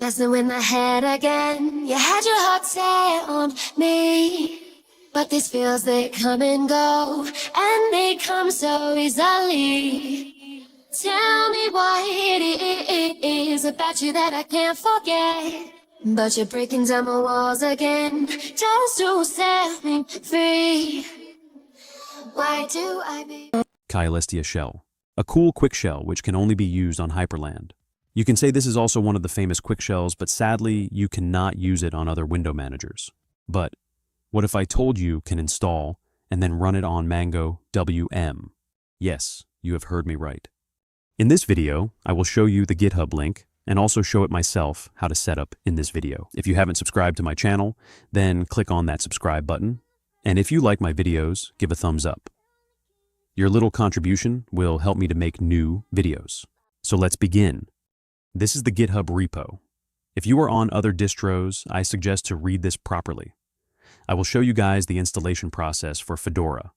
Messing with my head again. You had your heart set on me, but these feels, they come and go, and they come so easily. Tell me what it is about you that I can't forget. But you're breaking down my walls again, just to set me free. Why do I be Caelestia Shell, a cool quick shell which can only be used on Hyprland. You can say this is also one of the famous quick shells, but sadly, you cannot use it on other window managers. But what if I told you can install and then run it on MangoWM? Yes, you have heard me right. In this video, I will show you the GitHub link and also show it myself how to set up in this video. If you haven't subscribed to my channel, then click on that subscribe button. And if you like my videos, give a thumbs up. Your little contribution will help me to make new videos. So let's begin. This is the GitHub repo. If you are on other distros, I suggest to read this properly. I will show you guys the installation process for Fedora.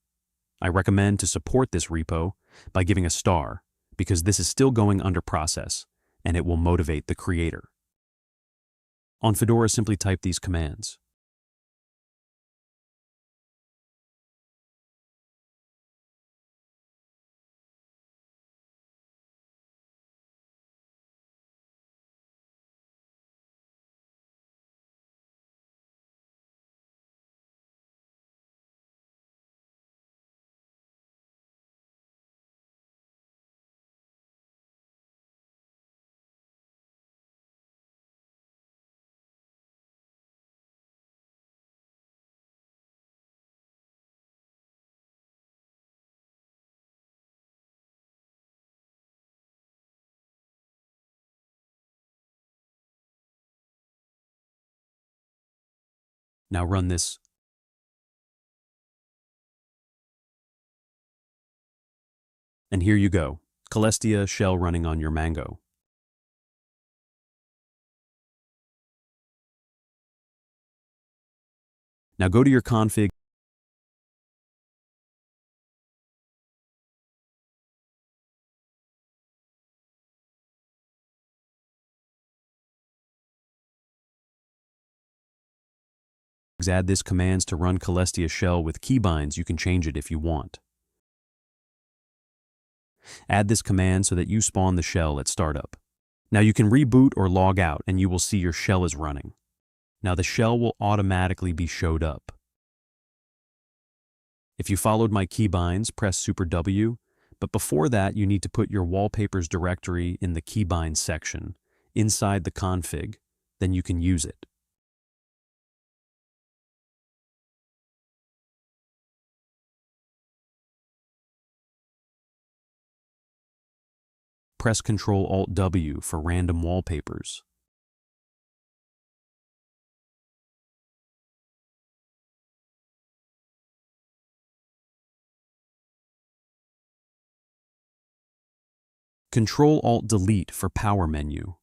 I recommend to support this repo by giving a star, because this is still going under process, and it will motivate the creator. On Fedora, simply type these commands. Now run this. And here you go, Caelestia Shell running on your Mango. Now go to your config add this commands to run Caelestia Shell with keybinds. You can change it if you want. Add this command so that you spawn the shell at startup. Now you can reboot or log out and you will see your shell is running. Now the shell will automatically be showed up. If you followed my keybinds, press Super W, but before that you need to put your wallpapers directory in the keybinds section inside the config, then you can use it. Press Ctrl-Alt-W for random wallpapers. Ctrl-Alt-Delete for power menu.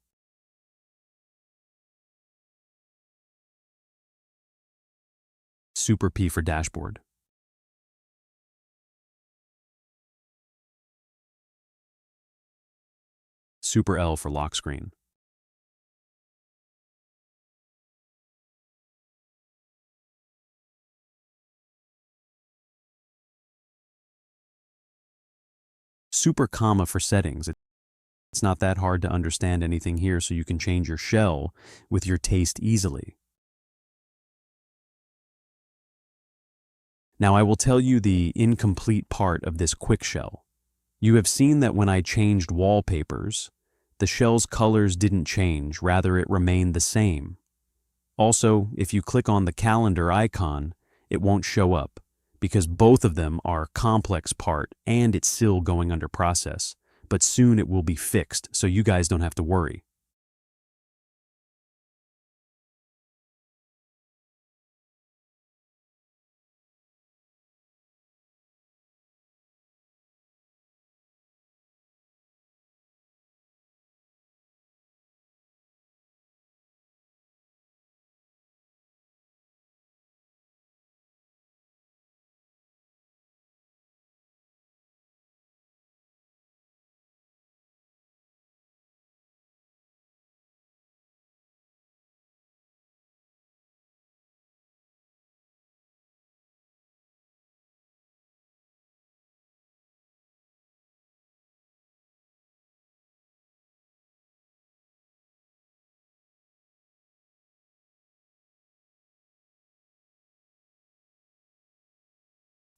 Super P for dashboard. Super L for lock screen. Super comma for settings. It's not that hard to understand anything here, so you can change your shell with your taste easily. Now I will tell you the incomplete part of this quick shell. You have seen that when I changed wallpapers, the shell's colors didn't change, rather it remained the same. Also, if you click on the calendar icon, it won't show up, because both of them are complex part and it's still going under process, but soon it will be fixed, so you guys don't have to worry.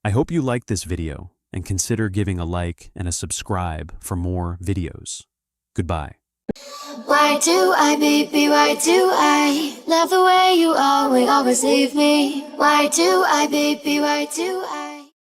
I hope you liked this video and consider giving a like and a subscribe for more videos. Goodbye. Why do I, baby, why do I love the way you always leave me? Why do I, baby, why do I?